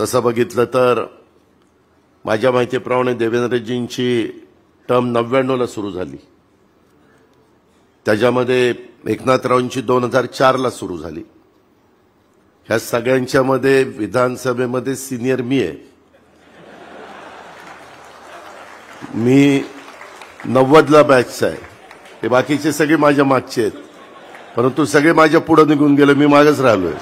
तसं बघितलं तर माझ्या माहितीप्रमाणे देवेंद्रजींची टर्म 99ला सुरू झाली, त्याच्यामध्ये एकनाथरावांची 2004ला सुरू झाली. ह्या सगळ्यांच्या मध्ये विधानसभेमध्ये सिनियर मी आहे. मी 90ला बॅचचा आहे. हे बाकीचे सगळे माझ्या मागचे आहेत, परंतु सगळे माझ्या पुढे निघून गेले, मी मागच राहिलोय.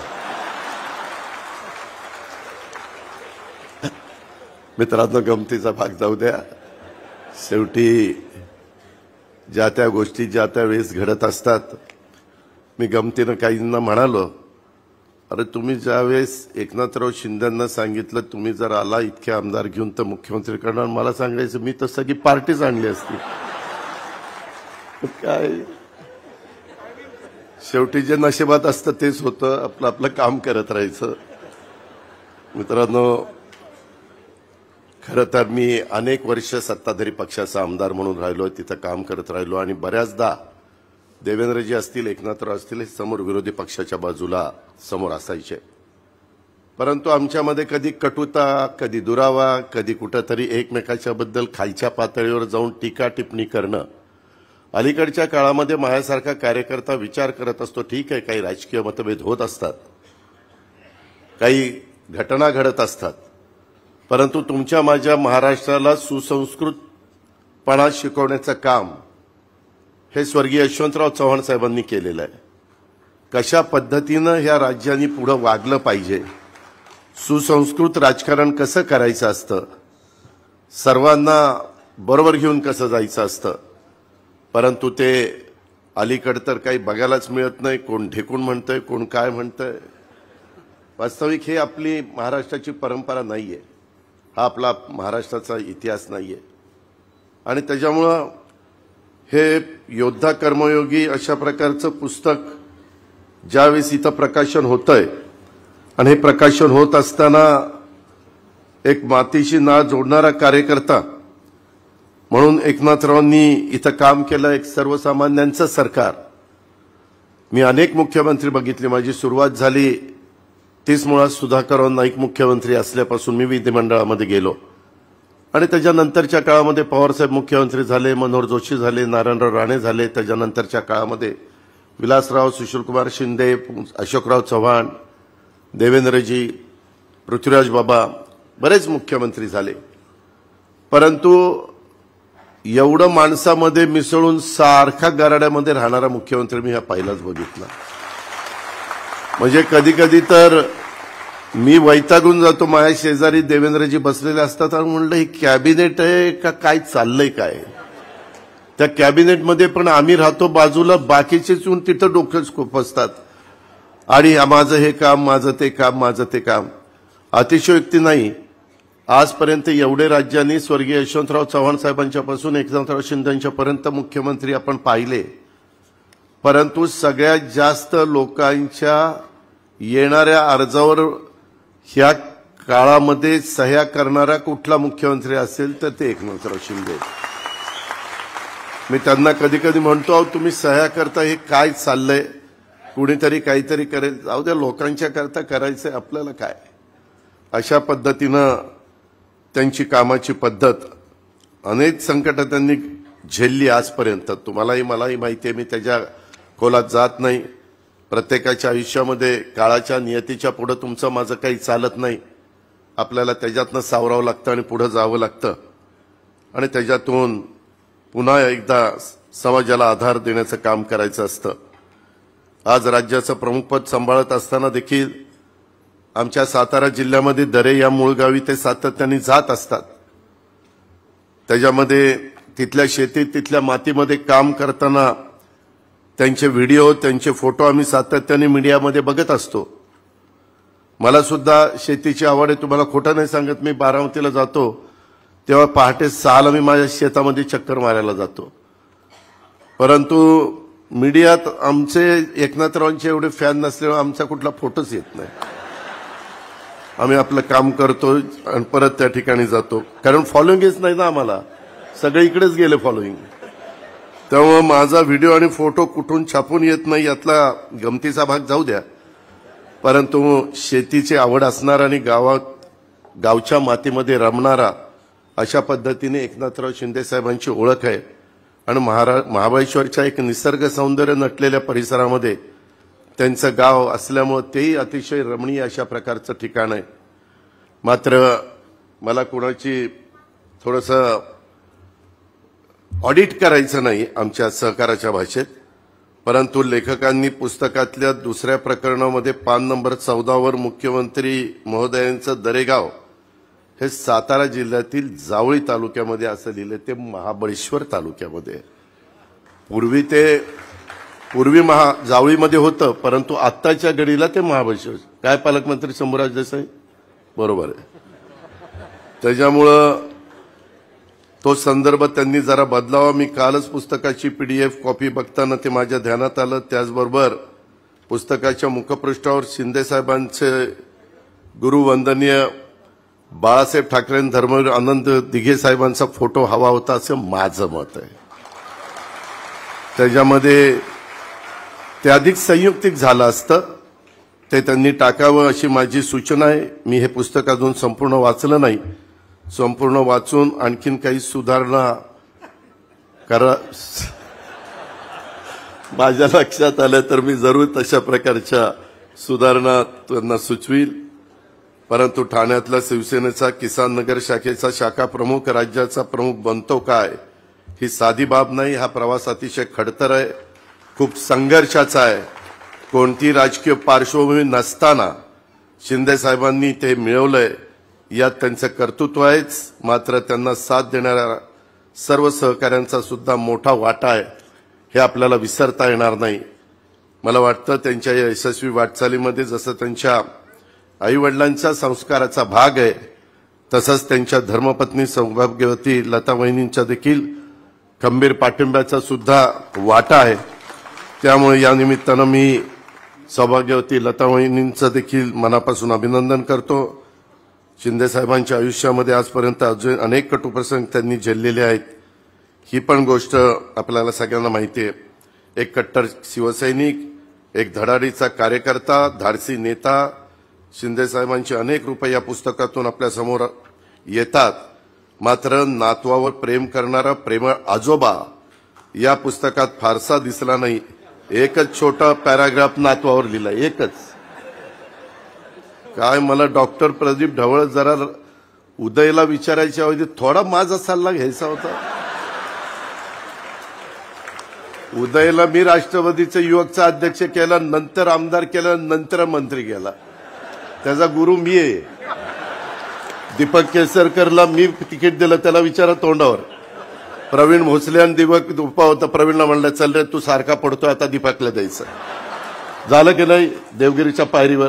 मित्रांनो, गमतीचा भाग जाऊ द्या. शेवटी ज्या त्या गोष्टी ज्या त्या वेळेस घडत असतात. मी गमतीनं काहींना म्हणालो, अरे तुम्ही ज्यावेळेस एकनाथराव शिंदेंना सांगितलं तुम्ही जर आला इतके आमदार घेऊन तर मुख्यमंत्री करणार, मला सांगायचं मी तर सगळी पार्टीच आणली असती. काय शेवटी जे नशिबात असतं तेच होतं, आपलं आपलं काम करत राहायचं. मित्रांनो, खरं तर मी अनेक वर्ष सत्ताधारी पक्षाचा आमदार म्हणून राहिलो, तिथं काम करत राहिलो आणि बऱ्याचदा देवेंद्रजी असतील, एकनाथराव असतील, हे समोर विरोधी पक्षाच्या बाजूला समोर असायचे. परंतु आमच्यामध्ये कधी कटुता, कधी दुरावा, कधी कुठंतरी एकमेकाच्या बद्दल खालच्या पातळीवर जाऊन टीका टिप्पणी करणं. अलीकडच्या काळामध्ये माझ्यासारखा कार्यकर्ता विचार करत असतो, ठीक आहे काही राजकीय मतभेद होत असतात, काही घटना घडत असतात, परंतु तुमच्या माझ्या महाराष्ट्राला सुसंस्कृतपणा शिकवण्याचं काम हे स्वर्गीय यशवंतराव चव्हाण साहेबांनी केलेलं आहे. कशा पद्धतीनं ह्या राज्याने पुढे वागलं पाहिजे, सुसंस्कृत राजकारण कसं करायचं असतं, सर्वांना बरोबर घेऊन कसं जायचं असतं. परंतु ते अलीकडे तर काही बघायलाच मिळत नाही. कोण ढेकून म्हणतंय, कोण काय म्हणतंय. वास्तविक हे आपली महाराष्ट्राची परंपरा नाहीये, हा आपला महाराष्ट्राचा इतिहास नाहीये. आणि त्याच्यामुळं हे योद्धा कर्मयोगी अशा प्रकारचं पुस्तक ज्यावेळेस इथं प्रकाशन होतंय आणि हे प्रकाशन होत असताना एक मातीशी नाळ जोडणारा कार्यकर्ता म्हणून एकनाथरावांनी इथं काम केलं. एक सर्वसामान्यांचं सरकार. मी अनेक मुख्यमंत्री बघितले. माझी सुरुवात झाली 30 मुळात सुधाकरराव नाईक मुख्यमंत्री असल्यापासून मी विधिमंडळामध्ये गेलो आणि त्याच्यानंतरच्या काळामध्ये पवारसाहेब मुख्यमंत्री झाले, मनोहर जोशी झाले, नारायणराव राणे झाले. त्याच्यानंतरच्या काळामध्ये विलासराव, सुशीलकुमार शिंदे, अशोकराव चव्हाण, देवेंद्रजी, पृथ्वीराज बाबा, बरेच मुख्यमंत्री झाले. परंतु एवढं माणसामध्ये मिसळून सारखा गराड्यामध्ये राहणारा मुख्यमंत्री मी हा पहिलाच बघितला. म्हणजे कधी कधी तर मी वैतागून जातो. माझ्या शेजारी देवेंद्रजी बसलेले असतात आणि म्हणलं हे कॅबिनेट आहे का काय चाललंय काय. त्या कॅबिनेटमध्ये पण आम्ही राहतो बाजूला, बाकीचेच येऊन तिथं डोकंच खुपसतात आणि माझं हे काम, माझं ते काम, माझं ते काम. अतिशयोक्ती नाही. आजपर्यंत एवढे राज्यांनी स्वर्गीय यशवंतराव चव्हाण साहेबांच्यापासून एकनाथराव शिंदेंच्यापर्यंत मुख्यमंत्री आपण पाहिले, परंतु सगळ्यात जास्त लोकांच्या येणाऱ्या अर्जावर ह्या काळामध्ये सह्या करणारा कुठला मुख्यमंत्री असेल तर ते एकनाथराव शिंदे. मी त्यांना कधी कधी म्हणतो, अहो तुम्ही सह्या करता हे काय चाललंय, कुणीतरी काहीतरी करेल, जाऊ द्या लोकांच्या करता करायचंय आपल्याला काय. अशा पद्धतीनं त्यांची कामाची पद्धत. अनेक संकट त्यांनी झेलली आजपर्यंत. तुम्हालाही मलाही माहिती आहे, मी त्याच्या खोलात जात नाही. प्रत्येकाच्या आयुष्यामध्ये काळाच्या नियतीच्या पुढे तुमचं माझं काही चालत नाही. आपल्याला त्याच्यातनं सावरावं लागतं आणि पुढे जावं लागतं आणि त्याच्यातून पुन्हा एकदा समाजाला आधार देण्याचं काम करायचं असतं. आज राज्याचं प्रमुखपद सांभाळत असताना देखील आमच्या सातारा जिल्ह्यामध्ये दरे या मूळ गावी ते सातत्याने जात असतात. त्याच्यामध्ये तिथल्या शेतीत, तिथल्या मातीमध्ये काम करताना त्यांचे व्हिडिओ, त्यांचे फोटो आम्ही सातत्याने मीडियामध्ये बघत असतो. मला सुद्धा शेतीची आवड आहे. तुम्हाला खोटं नाही सांगत, मी बारामतीला जातो तेव्हा पहाटे 6ला मी माझ्या शेतामध्ये चक्कर मारायला जातो. परंतु मीडियात आमचे एकनाथरावांचे एवढे फॅन नसल्यामुळे आमचा कुठला फोटोच येत नाही. आम्ही आपलं काम करतो आणि परत त्या ठिकाणी जातो, कारण फॉलोइंगच नाही ना आम्हाला. सगळे इकडेच गेले फॉलोइंग. त्यामुळे माझा व्हिडिओ आणि फोटो कुठून छापून येत नाही यातला गमतीचा भाग जाऊ द्या. परंतु शेतीची आवड असणार आणि गावात गावच्या मातीमध्ये रमणारा अशा पद्धतीने एकनाथराव शिंदे साहेबांची ओळख आहे आणि महाबळेश्वरच्या एक निसर्ग सौंदर्य नटलेल्या परिसरामध्ये त्यांचं गाव असल्यामुळे तेही अतिशय रमणीय अशा प्रकारचं ठिकाण आहे। मात्र मला कोणाची थोडंसं ऑडिट करायचं नाही आमच्या सहकाराच्या भाषेत, परंतु लेखकांनी पुस्तकातल्या दुसऱ्या प्रकरणामध्ये पान नंबर 14 वर मुख्यमंत्री महोदयांचं दरेगाव हे सातारा जिल्ह्यातील जावळी तालुक्यामध्ये असं लिहिले, ते महाबळेश्वर तालुक्यामध्ये। पूर्वी जावळीमध्ये होतं, परंतु आत्ताच्या घडीला ते महाबळेश्वर। काय पालकमंत्री शंभूराज देसाई बरोबर आहे। त्याच्यामुळं तो संदर्भ त्यांनी जरा बदलावा। मी कालच पुस्तकाची PDF कॉपी बघताना ते माझ्या ध्यानात आलं। त्याचबरोबर पुस्तकाच्या मुखपृष्ठावर शिंदे साहेबांचे गुरुवंदनीय बाळासाहेब ठाकरे धर्मवीर आनंद दिघे साहेबांचा फोटो हवा होता असं माझं मत आहे। त्याच्यामध्ये ते अधिक संयुक्तिक झालं असतं, ते त्यांनी टाकावं अशी माझी सूचना आहे। मी हे पुस्तक अजून संपूर्ण वाचलं नाही, संपूर्ण वाचून आणखीन काही सुधारणा करा माझ्या लक्षात आलं तर मी जरूर तशा प्रकारच्या सुधारणा त्यांना सुचवील। परंतु ठाण्यातला शिवसेनेचा किसान नगर शाखेचा शाखा प्रमुख राज्याचा प्रमुख बनतो काय ही साधी बाब नाही। हा प्रवास अतिशय खडतर आहे, खूप संघर्षाचा आहे। कोणती राजकीय पार्श्वभूमी नसताना शिंदे साहेबांनी ते मिळवलंय, यात त्यांचं कर्तृत्व आहेच, मात्र त्यांना साथ देणाऱ्या सर्व सहकाऱ्यांचा सुद्धा मोठा वाटा आहे, हे आपल्याला विसरता येणार नाही। मला वाटतं त्यांच्या या यशस्वी वाटचालीमध्ये जसं त्यांच्या आईवडिलांच्या संस्काराचा भाग आहे, तसंच त्यांच्या धर्मपत्नी सौभाग्यवती लता वहिनींच्या देखील खंबीर पाठिंब्याचा सुद्धा वाटा आहे। त्यामुळे या निमित्तानं मी सौभाग्यवती लता वहिनींचं देखील मनापासून अभिनंदन करतो। शिंदे साहेबांच्या आयुष्यामध्ये आजपर्यंत अजून अनेक कटुप्रसंग त्यांनी झेललेले आहेत, ही पण गोष्ट आपल्याला सगळ्यांना माहिती आहे। एक कट्टर शिवसैनिक, एक धडाडीचा कार्यकर्ता, धाडसी नेता। शिंदे साहेबांचे अनेक रूप या पुस्तकातून आपल्या समोर येतात, मात्र नातवावर प्रेम करणारा प्रेमळ आजोबा या पुस्तकात फारसा दिसला नाही। एकच छोटा पॅराग्राफ नातवावर लिहिला, एकच। काय मला डॉक्टर प्रदीप ढवळ जरा उदयला विचारायच्या ऐवजी थोडा माझा सल्ला घ्यायचा होता। उदयला मी राष्ट्रवादीचे युवकचा अध्यक्ष केला, नंतर आमदार केलं, नंतर मंत्री केला। त्याचा गुरु मी आहे। दीपक केसरकरला मी तिकीट दिलं, त्याला विचारा तोंडावर। प्रवीण भोसले आणि दीपक दुपा होता, प्रवीणला म्हणलं चल रे तू सारखा पडतोय, आता दीपकला द्यायचं। झालं की नाही देवगिरीच्या पायरीवर?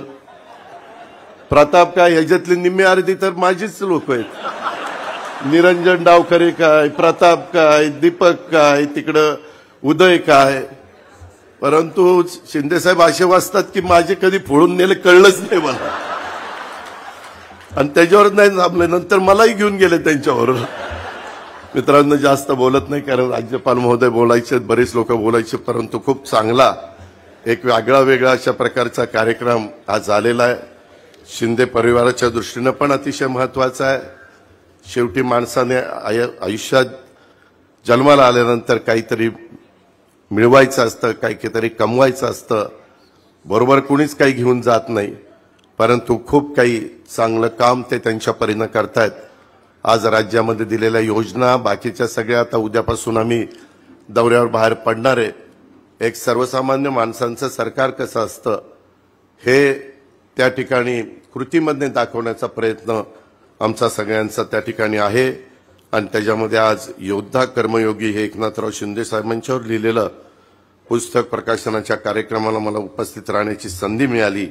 प्रताप काय, ह्याच्यातली निम्मी अर्धी तर माझीच लोक आहेत। निरंजन डावखरे काय, प्रताप काय, दीपक काय, तिकडं उदय काय। परंतु शिंदे साहेब असे वाचतात की माझे कधी फोडून नेले कळलंच नाही मला, आणि त्याच्यावर नाही थांबले, नंतर मलाही घेऊन गेले त्यांच्याबरोबर। मित्रांनो जास्त बोलत नाही, कारण राज्यपाल महोदय बोलायचे, बरेच लोक बोलायचे, परंतु खूप चांगला एक वेगळा अशा प्रकारचा कार्यक्रम आज झालेला आहे। शिंदे परिवाराच्या दृष्टीने पण अतिशय महत्वाचा आहे। शेवटी माणसाने आयुष्यात जन्माला आल्यानंतर काहीतरी मिळवायचं असतं, काहीतरी कमवायचं असतं। बरोबर कुणीच काही घेऊन जात नाही, परंतु खूप काही चांगलं काम ते त्यांच्या परीनं करतायत। आज राज्यामध्ये दिलेल्या योजना बाकीच्या सगळ्या, आता उद्यापासून आम्ही दौऱ्यावर बाहेर पडणार आहे। एक सर्वसामान्य माणसांचं सरकार कसं असतं हे त्या ठिकाणी कृतीमध्ये दाखवण्याचा प्रयत्न आमचा सगळ्यांचा त्या ठिकाणी आहे। आणि त्याच्यामध्ये आज योद्धा कर्मयोगी हे एकनाथराव शिंदे साहेबांच्यावर लिहिलेलं पुस्तक प्रकाशनाच्या कार्यक्रमाला मला उपस्थित राहण्याची संधी मिळाली,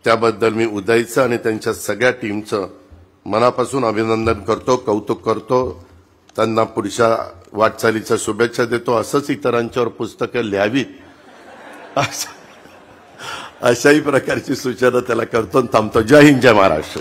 त्याबद्दल मी उदयचं आणि त्यांच्या सगळ्या टीमचं मनापासून अभिनंदन करतो, कौतुक करतो। त्यांना पुढच्या वाटचालीच्या शुभेच्छा देतो। असंच इतरांच्यावर पुस्तकं लिहावीत अशाही प्रकारची सूचना त्याला करतो। थांबतो। जय हिंद, जय महाराष्ट्र।